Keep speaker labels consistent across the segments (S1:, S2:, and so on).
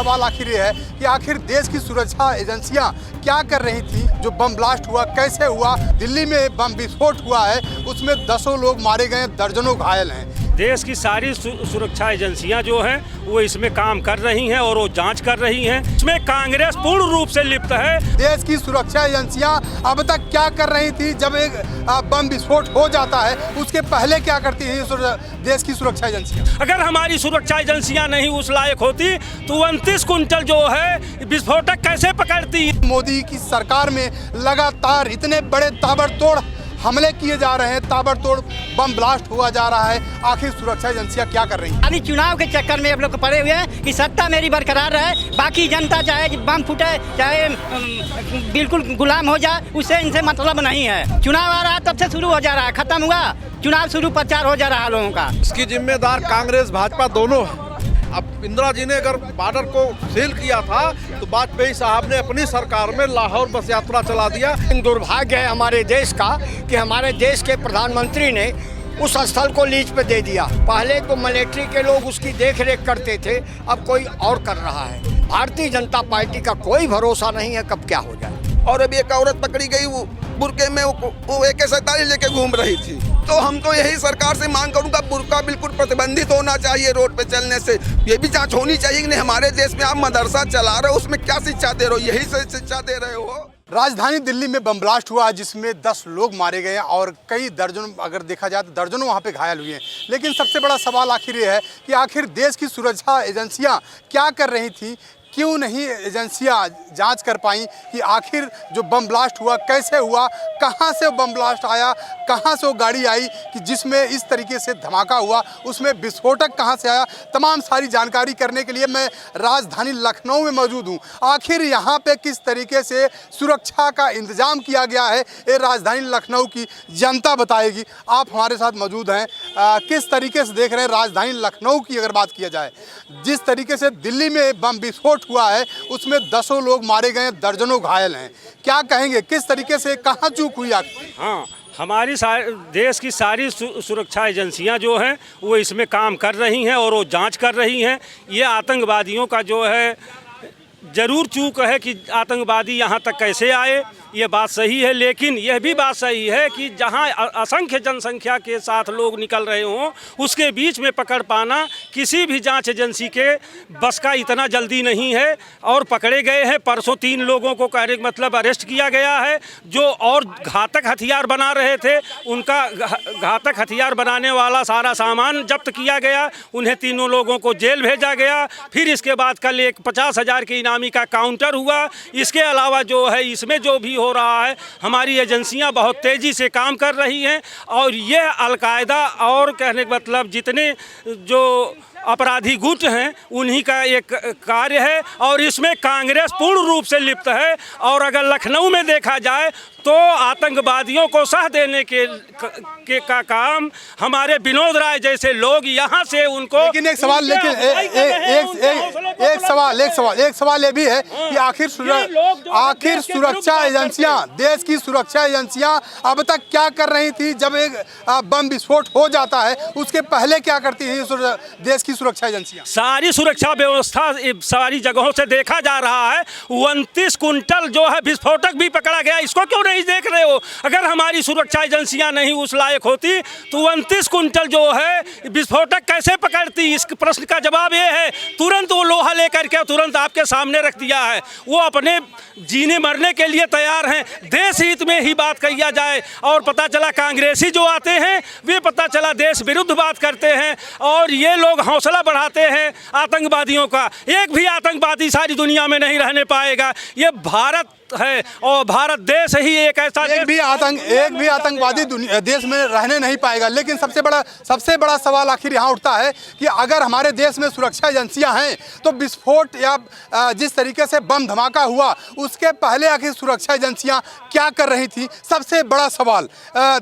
S1: सवाल आखिर ये है कि आखिर देश की सुरक्षा एजेंसियां क्या कर रही थी। जो बम ब्लास्ट हुआ कैसे हुआ, दिल्ली में बम विस्फोट हुआ है, उसमें दसों लोग मारे गए, दर्जनों घायल हैं।
S2: देश की सारी सुरक्षा एजेंसियां जो हैं वो इसमें काम कर रही हैं और वो जांच कर रही हैं। इसमें कांग्रेस पूर्ण रूप से लिप्त है।
S1: देश की सुरक्षा एजेंसियां अब तक क्या कर रही थी? जब एक बम विस्फोट हो जाता है उसके पहले क्या करती है देश की सुरक्षा एजेंसियां?
S2: अगर हमारी सुरक्षा एजेंसियां नहीं उस लायक होती तो 29 कुंटल जो है विस्फोटक कैसे पकड़ती?
S1: मोदी की सरकार में लगातार इतने बड़े ताबड़तोड़ हमले किए जा रहे हैं, ताबड़तोड़ बम ब्लास्ट हुआ जा रहा है, आखिर सुरक्षा एजेंसियां क्या कर रही हैं?
S3: अभी चुनाव के चक्कर में हम लोग पड़े हुए हैं कि सत्ता मेरी बरकरार रहे, बाकी जनता चाहे बम फूटे चाहे बिल्कुल गुलाम हो जाए, उससे इनसे मतलब नहीं है। चुनाव आ रहा है तब से शुरू हो जा रहा है, खत्म हुआ चुनाव शुरू प्रचार हो जा रहा है लोगों का।
S4: इसकी जिम्मेदार कांग्रेस भाजपा दोनों है। अब इंदिरा जी ने अगर बॉर्डर को सील किया था तो वाजपेयी साहब ने अपनी सरकार में लाहौर बस यात्रा चला दिया।
S5: दुर्भाग्य है हमारे देश का कि हमारे देश के प्रधानमंत्री ने उस स्थल को लीज पे दे दिया। पहले तो मिलिट्री के लोग उसकी देखरेख करते थे, अब कोई और कर रहा है। भारतीय जनता पार्टी का कोई भरोसा नहीं है कब क्या हो जाए।
S6: और अभी एक औरत पकड़ी गई, वो बुरके में वो AK-47 लेके घूम रही थी। तो हम तो यही सरकार से मांग करूंगा, बुरका बिल्कुल प्रतिबंधित होना चाहिए रोड पे चलने से। ये भी जांच होनी चाहिए कि नहीं हमारे देश में आप मदरसा चला रहे हो, उसमें क्या शिक्षा दे रहे हो? यही से शिक्षा दे रहे हो।
S1: राजधानी दिल्ली में बम ब्लास्ट हुआ जिसमें 10 लोग मारे गए और कई दर्जनों, अगर देखा जाए तो दर्जनों वहां पे घायल हुए हैं। लेकिन सबसे बड़ा सवाल आखिर ये है कि आखिर देश की सुरक्षा एजेंसियां क्या कर रही थी? क्यों नहीं एजेंसियां जांच कर पाई कि आखिर जो बम ब्लास्ट हुआ कैसे हुआ, कहां से बम ब्लास्ट आया, कहां से वो गाड़ी आई कि जिसमें इस तरीके से धमाका हुआ, उसमें विस्फोटक कहां से आया। तमाम सारी जानकारी करने के लिए मैं राजधानी लखनऊ में मौजूद हूं। आखिर यहां पे किस तरीके से सुरक्षा का इंतजाम किया गया है ये राजधानी लखनऊ की जनता बताएगी। आप हमारे साथ मौजूद हैं, किस तरीके से देख रहे हैं राजधानी लखनऊ की अगर बात किया जाए। जिस तरीके से दिल्ली में बम विस्फोट हुआ है उसमें दसों लोग मारे गए, दर्जनों घायल हैं, क्या कहेंगे? किस तरीके से कहां चूक हुई आपकी?
S2: हाँ, हमारी देश की सारी सुरक्षा एजेंसियां जो हैं वो इसमें काम कर रही हैं और वो जांच कर रही हैं। ये आतंकवादियों का जो है ज़रूर चूक है कि आतंकवादी यहाँ तक कैसे आए, ये बात सही है। लेकिन यह भी बात सही है कि जहाँ असंख्य जनसंख्या के साथ लोग निकल रहे हों उसके बीच में पकड़ पाना किसी भी जांच एजेंसी के बस का इतना जल्दी नहीं है। और पकड़े गए हैं, परसों 3 लोगों को मतलब अरेस्ट किया गया है जो और घातक हथियार बना रहे थे। उनका घातक हथियार बनाने वाला सारा सामान जब्त किया गया, उन्हें तीनों लोगों को जेल भेजा गया। फिर इसके बाद कल एक 50,000 के इनामी का काउंटर हुआ। इसके अलावा जो है इसमें जो भी हो रहा है, हमारी एजेंसियां बहुत तेज़ी से काम कर रही हैं और यह अलकायदा और कहने का मतलब जितने जो अपराधी गुट हैं उन्हीं का एक कार्य है और इसमें कांग्रेस पूर्ण रूप से लिप्त है। और अगर लखनऊ में देखा जाए तो आतंकवादियों को साथ देने का काम हमारे विनोद राय जैसे लोग यहाँ से उनको।
S1: लेकिन एक सवाल एक सवाल ये भी है कि आखिर सुरक्षा एजेंसियां, देश की सुरक्षा एजेंसियां अब तक क्या कर रही थी? जब एक बम विस्फोट हो जाता है उसके पहले क्या करती है देश की सुरक्षा एजेंसियां?
S2: सारी सुरक्षा व्यवस्था सारी जगहों से देखा जा रहा है। 29 कुंटल जो है विस्फोटक भी पकड़ा गया, इसको क्यों नहीं देख रहे हो? अगर हमारी सुरक्षा एजेंसियां नहीं उस लायक होती तो 29 कुंटल जो है विस्फोटक कैसे पकड़ती? इस प्रश्न का जवाब ये है, तुरंत वो लोहा लेकर के तुरंत आपके सामने रख दिया है। वो अपने जीने मरने के लिए तैयार हैं। देश हित में ही बात किया जाए और पता चला कांग्रेसी जो आते हैं वे पता चला देश विरुद्ध बात करते हैं और ये लोग हौसला बढ़ाते हैं आतंकवादियों का। एक भी आतंकवादी सारी दुनिया में नहीं रहने पाएगा। ये भारत है और भारत देश ही एक ऐसा
S1: एक भी आतंकवादी देश में रहने नहीं पाएगा। लेकिन सबसे बड़ा सवाल आखिर यहाँ उठता है कि अगर हमारे देश में सुरक्षा एजेंसियां हैं तो विस्फोट या जिस तरीके से बम धमाका हुआ उसके पहले आखिर सुरक्षा एजेंसियां क्या कर रही थी? सबसे बड़ा सवाल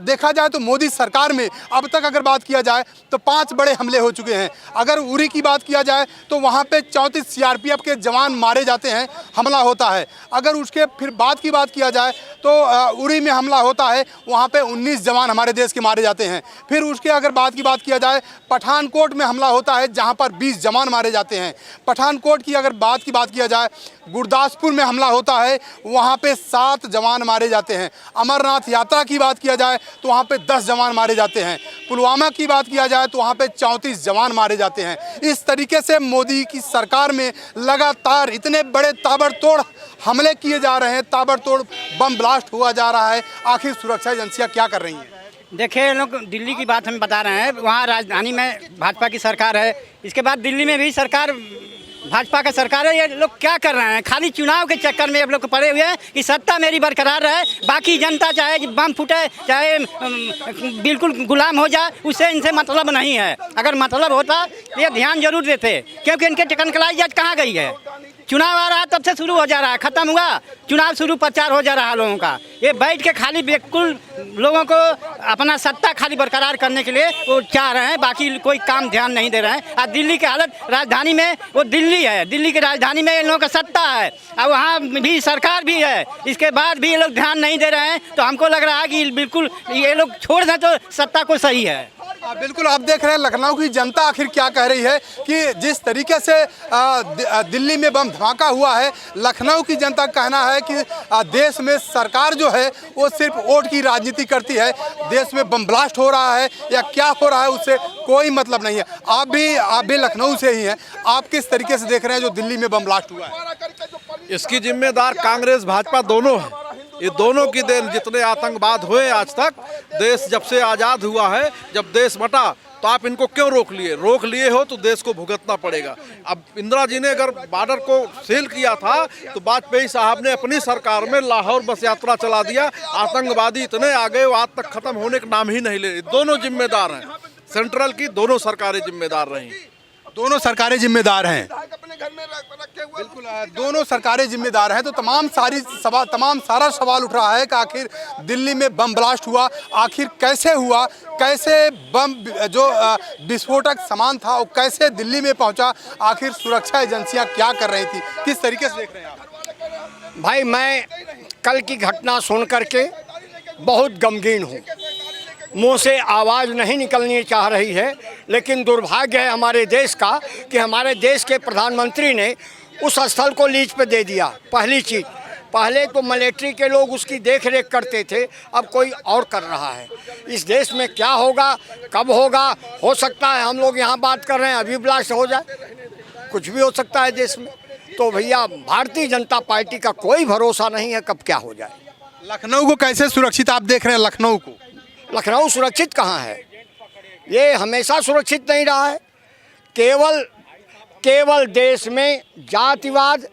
S1: देखा जाए तो मोदी सरकार में अब तक अगर बात किया जाए तो 5 बड़े हमले हो चुके हैं। अगर उरी की बात किया जाए तो वहाँ पे 34 CRPF के जवान मारे जाते हैं, हमला होता है। अगर उसके फिर बात किया जाए तो उरी में हमला होता है, वहाँ पे 19 जवान हमारे देश के मारे जाते हैं। फिर उसके अगर बात किया जाए पठानकोट में हमला होता है जहाँ पर 20 जवान मारे जाते हैं। पठानकोट की अगर बात किया जाए गुरदासपुर में हमला होता है, वहाँ पे 7 जवान मारे जाते हैं। अमरनाथ यात्रा की बात किया जाए तो वहाँ पे 10 जवान मारे जाते हैं। पुलवामा की बात किया जाए तो वहाँ पे 34 जवान मारे जाते हैं। इस तरीके से मोदी की सरकार में लगातार इतने बड़े ताबड़तोड़ हमले किए जा रहे हैं, ताबड़तोड़ बम ब्लास्ट हुआ जा रहा है। आखिर सुरक्षा एजेंसियाँ क्या कर रही हैं?
S3: देखिए, ये लोग दिल्ली की बात हम बता रहे हैं, वहाँ राजधानी में भाजपा की सरकार है, इसके बाद दिल्ली में भी सरकार भाजपा का सरकार है। ये लोग क्या कर रहे हैं? खाली चुनाव के चक्कर में अब लोग पड़े हुए हैं कि सत्ता मेरी बरकरार रहे, बाकी जनता चाहे बम फूटे, चाहे बिल्कुल गुलाम हो जाए, उससे इनसे मतलब नहीं है। अगर मतलब होता तो ये ध्यान जरूर देते, क्योंकि इनके टेक्निकलाइज जज कहाँ गई है? चुनाव आ रहा है तब से शुरू हो जा रहा है, खत्म हुआ चुनाव शुरू, प्रचार हो जा रहा है लोगों का। ये बैठ के खाली बिल्कुल लोगों को अपना सत्ता खाली बरकरार करने के लिए वो चाह रहे हैं, बाकी कोई काम ध्यान नहीं दे रहे हैं। और दिल्ली की हालत, राजधानी में वो दिल्ली है, दिल्ली की राजधानी में इन लोगों का सत्ता है और वहाँ भी सरकार भी है, इसके बाद भी ये लोग ध्यान नहीं दे रहे हैं। तो हमको लग रहा है कि बिल्कुल ये लोग छोड़ दें तो सत्ता को सही है।
S1: बिल्कुल, आप देख रहे हैं लखनऊ की जनता आखिर क्या कह रही है कि जिस तरीके से दिल्ली में बम धमाका हुआ है, लखनऊ की जनता का कहना है कि देश में सरकार जो है वो सिर्फ वोट की राजनीति करती है, देश में बम ब्लास्ट हो रहा है या क्या हो रहा है उससे कोई मतलब नहीं है। आप भी लखनऊ से ही हैं, आप किस तरीके से देख रहे हैं जो दिल्ली में बम ब्लास्ट हुआ है?
S4: इसकी जिम्मेदार कांग्रेस भाजपा दोनों है। ये दोनों की देन, जितने आतंकवाद हुए आज तक, देश जब से आज़ाद हुआ है, जब देश बटा, तो आप इनको क्यों रोक लिए हो तो देश को भुगतना पड़ेगा। अब इंदिरा जी ने अगर बॉर्डर को सील किया था तो वाजपेयी साहब ने अपनी सरकार में लाहौर बस यात्रा चला दिया। आतंकवादी इतने आ गए वो आज तक खत्म होने का नाम ही नहीं ले। दोनों जिम्मेदार हैं, सेंट्रल की दोनों सरकारें जिम्मेदार रहीं,
S1: दोनों सरकारें जिम्मेदार हैं। बिल्कुल, दोनों सरकारें जिम्मेदार हैं। तो तमाम सारा सवाल उठ रहा है कि आखिर दिल्ली में बम ब्लास्ट हुआ, आखिर कैसे हुआ, कैसे बम जो विस्फोटक सामान था वो कैसे दिल्ली में पहुंचा, आखिर सुरक्षा एजेंसियां क्या कर रही थी, किस तरीके से देख रहे हैं आप?
S5: भाई, मैं कल की घटना सुन करके बहुत गमगीन हूँ, मुंह से आवाज़ नहीं निकलनी चाह रही है। लेकिन दुर्भाग्य है हमारे देश का कि हमारे देश के प्रधानमंत्री ने उस स्थल को लीज पे दे दिया। पहली चीज़, पहले तो मिलिट्री के लोग उसकी देख रेख करते थे, अब कोई और कर रहा है। इस देश में क्या होगा, कब होगा, हो सकता है हम लोग यहाँ बात कर रहे हैं अभी ब्लास्ट हो जाए, कुछ भी हो सकता है देश में। तो भैया, भारतीय जनता पार्टी का कोई भरोसा नहीं है कब क्या हो जाए।
S1: लखनऊ को कैसे सुरक्षित आप देख रहे हैं?
S5: लखनऊ सुरक्षित कहाँ है? ये हमेशा सुरक्षित नहीं रहा है। केवल देश में जातिवाद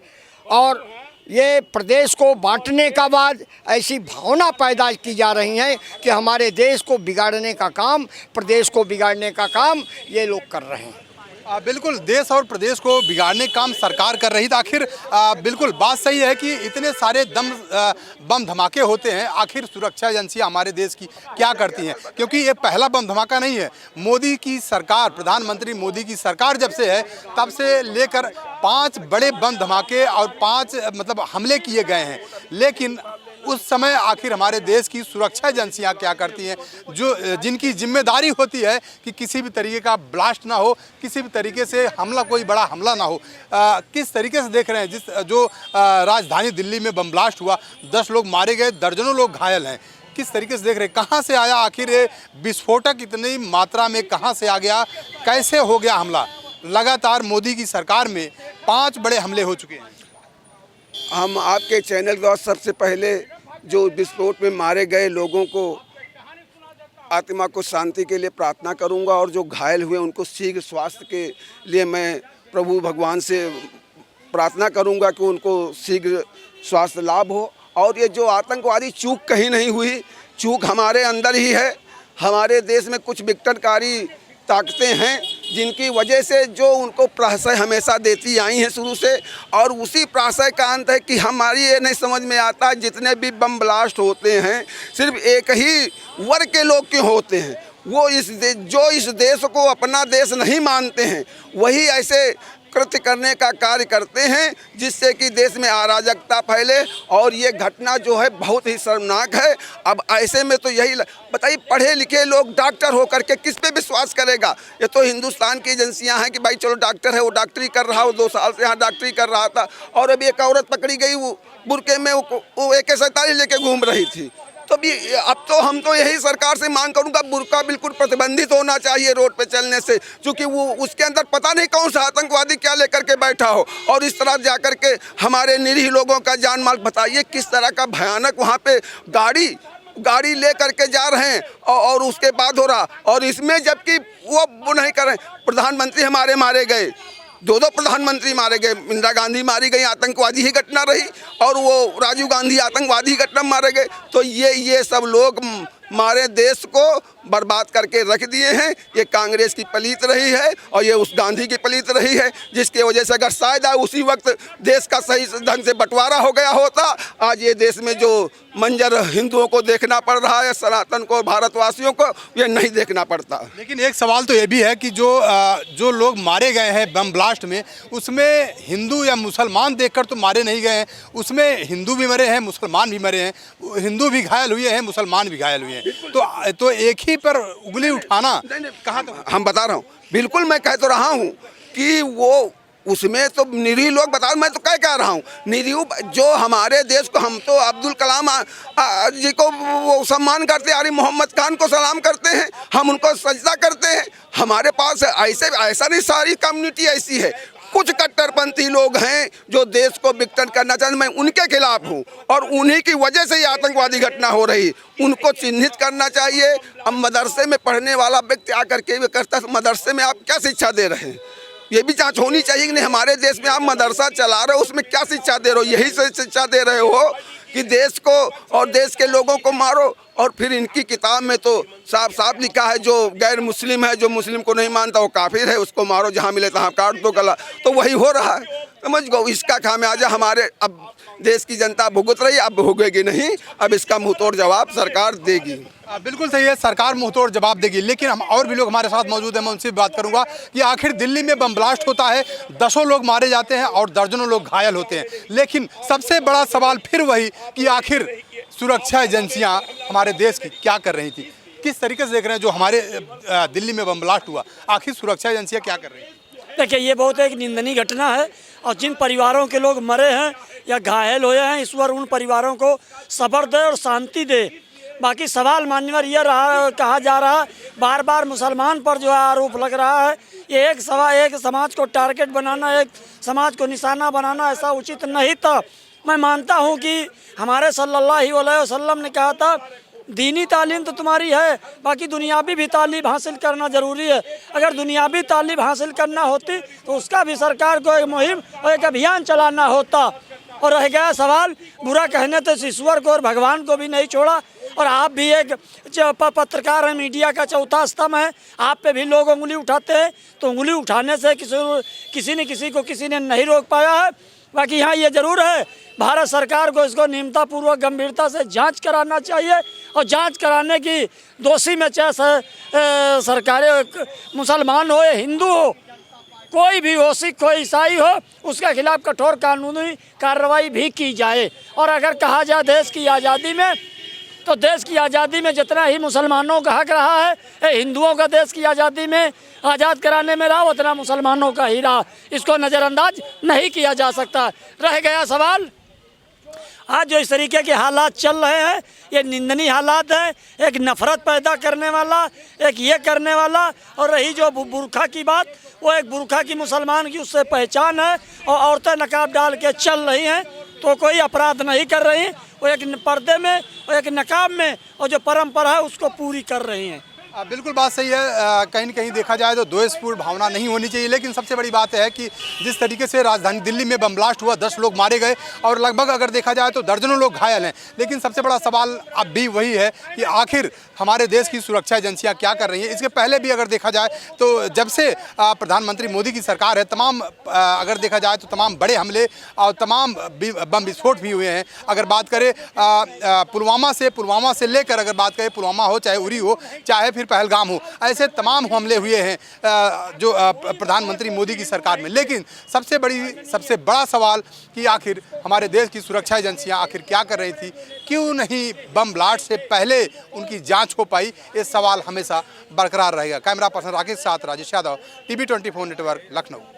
S5: और ये प्रदेश को बांटने का बाद ऐसी भावना पैदा की जा रही है कि हमारे देश को बिगाड़ने का काम, प्रदेश को बिगाड़ने का काम ये लोग कर रहे हैं।
S1: बिल्कुल, देश और प्रदेश को बिगाड़ने का काम सरकार कर रही थी। आखिर बिल्कुल बात सही है कि इतने सारे बम धमाके होते हैं, आखिर सुरक्षा एजेंसियां हमारे देश की क्या करती हैं? क्योंकि ये पहला बम धमाका नहीं है। मोदी की सरकार, प्रधानमंत्री मोदी की सरकार जब से है तब से लेकर 5 बड़े बम धमाके और 5 हमले किए गए हैं। लेकिन उस समय आखिर हमारे देश की सुरक्षा एजेंसियां क्या करती हैं, जिनकी जिम्मेदारी होती है कि किसी भी तरीके का ब्लास्ट ना हो, किसी भी तरीके से हमला, कोई बड़ा हमला ना हो। किस तरीके से देख रहे हैं जो राजधानी दिल्ली में बम ब्लास्ट हुआ, 10 लोग मारे गए, दर्जनों लोग घायल हैं, किस तरीके से देख रहे हैं? कहाँ से आया आखिर ये विस्फोटक, इतनी मात्रा में कहाँ से आ गया, कैसे हो गया हमला? लगातार मोदी की सरकार में 5 बड़े हमले हो चुके हैं।
S6: हम आपके चैनल का सबसे पहले जो विस्फोट में मारे गए लोगों को आत्मा को शांति के लिए प्रार्थना करूंगा, और जो घायल हुए उनको शीघ्र स्वास्थ्य के लिए मैं प्रभु भगवान से प्रार्थना करूंगा कि उनको शीघ्र स्वास्थ्य लाभ हो। और ये जो आतंकवादी चूक कहीं नहीं हुई, चूक हमारे अंदर ही है। हमारे देश में कुछ विघटनकारी ताकतें हैं जिनकी वजह से जो उनको प्रशय हमेशा देती आई हैं शुरू से, और उसी प्रशय का अंत है कि हमारी ये नहीं समझ में आता जितने भी बम ब्लास्ट होते हैं सिर्फ एक ही वर्ग के लोग क्यों होते हैं। वो जो इस देश को अपना देश नहीं मानते हैं, वही ऐसे कृत्य करने का कार्य करते हैं, जिससे कि देश में अराजकता फैले। और ये घटना जो है बहुत ही शर्मनाक है। अब ऐसे में तो यही बताइए, पढ़े लिखे लोग डॉक्टर होकर के किस पे विश्वास करेगा? ये तो हिंदुस्तान की एजेंसियां हैं कि भाई चलो डॉक्टर है, वो डॉक्टरी कर रहा, वो 2 साल से यहाँ डॉक्टरी कर रहा था, और अभी एक औरत पकड़ी गई, वो बुरके में वो AK-47 लेके घूम रही थी। तो भी अब तो हम तो यही सरकार से मांग करूंगा, बुर्का बिल्कुल प्रतिबंधित होना चाहिए रोड पे चलने से, क्योंकि वो उसके अंदर पता नहीं कौन सा आतंकवादी क्या लेकर के बैठा हो, और इस तरह जाकर के हमारे निरीह लोगों का जान माल। बताइए किस तरह का भयानक वहाँ पे गाड़ी ले करके जा रहे हैं, और उसके बाद हो रहा। और इसमें जबकि वो नहीं कर रहे, प्रधानमंत्री हमारे मारे गए, 2 प्रधानमंत्री मारे गए, इंदिरा गांधी मारी गई, आतंकवादी ही घटना रही, और वो राजीव गांधी आतंकवादी घटना मारे गए। तो ये सब लोग हमारे देश को बर्बाद करके रख दिए हैं। ये कांग्रेस की पलीत रही है, और ये उस गांधी की पलीत रही है, जिसकी वजह से अगर शायद उसी वक्त देश का सही ढंग से बंटवारा हो गया होता, आज ये देश में जो मंजर हिंदुओं को देखना पड़ रहा है, सनातन को, भारतवासियों को, ये नहीं देखना पड़ता।
S1: लेकिन एक सवाल तो ये भी है कि जो लोग मारे गए हैं बम ब्लास्ट में, उसमें हिंदू या मुसलमान देखकर तो मारे नहीं गए हैं, उसमें हिंदू भी मरे हैं, मुसलमान भी मरे हैं, हिंदू भी घायल हुए हैं, मुसलमान भी घायल हुए हैं। तो एक ही पर उंगली उठाना कहाँ तक?
S6: हम बता रहा हूँ, बिल्कुल मैं कह तो रहा हूँ कि वो उसमें तो निरीह लोग बता, मैं तो कह रहा हूँ निरीह जो हमारे देश को, हम तो अब्दुल कलाम जी को वो सम्मान करते हैं, अली मोहम्मद खान को सलाम करते हैं, हम उनको सजदा करते हैं। हमारे पास ऐसा नहीं, सारी कम्युनिटी ऐसी है। कुछ कट्टरपंथी लोग हैं जो देश को विघटन करना चाहते हैं, मैं उनके खिलाफ हूं, और उन्हीं की वजह से ये आतंकवादी घटना हो रही, उनको चिन्हित करना चाहिए। अब मदरसे में पढ़ने वाला व्यक्ति आकर के भी करता है, मदरसे में आप क्या शिक्षा दे रहे हैं? ये भी जांच होनी चाहिए कि नहीं, हमारे देश में आप मदरसा चला रहे हो, उसमें क्या शिक्षा दे रहे हो? यही से शिक्षा दे रहे हो कि देश को और देश के लोगों को मारो। और फिर इनकी किताब में तो साफ साफ लिखा है, जो गैर मुस्लिम है, जो मुस्लिम को नहीं मानता, वो काफिर है, उसको मारो, जहाँ मिले तहाँ काट दो गला। तो वही हो रहा है, समझ गो। इसका खामियाजा हमारे अब देश की जनता भुगत रही, अब भुगेगी नहीं, अब इसका मुंहतोड़ जवाब सरकार देगी।
S1: बिल्कुल सही है, सरकार मुंहतोड़ जवाब देगी। लेकिन हम और भी लोग हमारे साथ मौजूद हैं, मैं उनसे बात करूंगा कि आखिर दिल्ली में बम ब्लास्ट होता है, 10 लोग मारे जाते हैं और दर्जनों लोग घायल होते हैं, लेकिन सबसे बड़ा सवाल फिर वही कि आखिर सुरक्षा एजेंसियां हमारे देश की क्या कर रही थी? किस तरीके से देख रहे हैं जो हमारे दिल्ली में बम ब्लास्ट हुआ, आखिर सुरक्षा एजेंसियां क्या कर रही हैं?
S7: देखिए, ये बहुत एक निंदनीय घटना है, और जिन परिवारों के लोग मरे हैं या घायल हुए हैं, ईश्वर उन परिवारों को सब्र दे और शांति दे। बाकी सवाल मान्यवर ये कहा जा रहा, बार बार मुसलमान पर जो है आरोप लग रहा है, ये एक समाज को टारगेट बनाना, एक समाज को निशाना बनाना ऐसा उचित नहीं था। मैं मानता हूँ कि हमारे सल्लल्लाहु अलैहि वसल्लम ने कहा था, दीनी तालीम तो तुम्हारी है, बाकी दुनियावी भी तालीम हासिल करना ज़रूरी है। अगर दुनियावी तालीम हासिल करना होती तो उसका भी सरकार को एक मुहिम और एक अभियान चलाना होता। और रह गया सवाल, बुरा कहने तो ईश्वर को और भगवान को भी नहीं छोड़ा। और आप भी एक पत्रकार हैं, मीडिया का चौथा स्तंभ है, आप पे भी लोग उंगली उठाते हैं, तो उंगली उठाने से किसी ने नहीं रोक पाया है। बाकी हाँ, ये ज़रूर है, भारत सरकार को इसको नियमतापूर्वक गंभीरता से जांच कराना चाहिए, और जांच कराने की दोषी में चाहे सरकारें मुसलमान हो या हिंदू हो, कोई भी हो, सिख हो, ईसाई हो, उसके खिलाफ कठोर कानूनी कार्रवाई भी की जाए। और अगर कहा जाए देश की आज़ादी में, तो देश की आज़ादी में जितना ही मुसलमानों का हक रहा है, हिंदुओं का देश की आज़ादी में आज़ाद कराने में रहा, उतना मुसलमानों का ही रहा। इसको नज़रअंदाज नहीं किया जा सकता। रह गया सवाल, आज जो इस तरीके के हालात चल रहे हैं, ये निंदनीय हालात है, एक नफ़रत पैदा करने वाला, एक ये करने वाला। और रही जो बुरखा की बात, वो एक बुरखा की मुसलमान की उससे पहचान है, और औरतें नकाब डाल के चल रही हैं तो कोई अपराध नहीं कर रही हैं, वो एक पर्दे में और एक नकाब में, और जो परंपरा है उसको पूरी कर रही हैं।
S1: बिल्कुल बात सही है, कहीं न कहीं देखा जाए तो द्वेषपूर्ण भावना नहीं होनी चाहिए। लेकिन सबसे बड़ी बात है कि जिस तरीके से राजधानी दिल्ली में बम ब्लास्ट हुआ, 10 लोग मारे गए और लगभग अगर देखा जाए तो दर्जनों लोग घायल हैं। लेकिन सबसे बड़ा सवाल अब भी वही है कि आखिर हमारे देश की सुरक्षा एजेंसियां क्या कर रही हैं। इसके पहले भी अगर देखा जाए तो जब से प्रधानमंत्री मोदी की सरकार है, तमाम अगर देखा जाए तो तमाम बड़े हमले और तमाम बम विस्फोट भी हुए हैं। अगर बात करें पुलवामा से लेकर अगर बात करें पुलवामा हो, चाहे उरी हो, चाहे फिर पहलगाम हो, ऐसे तमाम हमले हुए हैं जो प्रधानमंत्री मोदी की सरकार में। लेकिन सबसे बड़ा सवाल कि आखिर हमारे देश की सुरक्षा एजेंसियां आखिर क्या कर रही थी, क्यों नहीं बम ब्लास्ट से पहले उनकी जांच हो पाई, ये सवाल हमेशा बरकरार रहेगा। कैमरा पर्सन राकेश साथ राजेश यादव, TV 24 नेटवर्क, लखनऊ।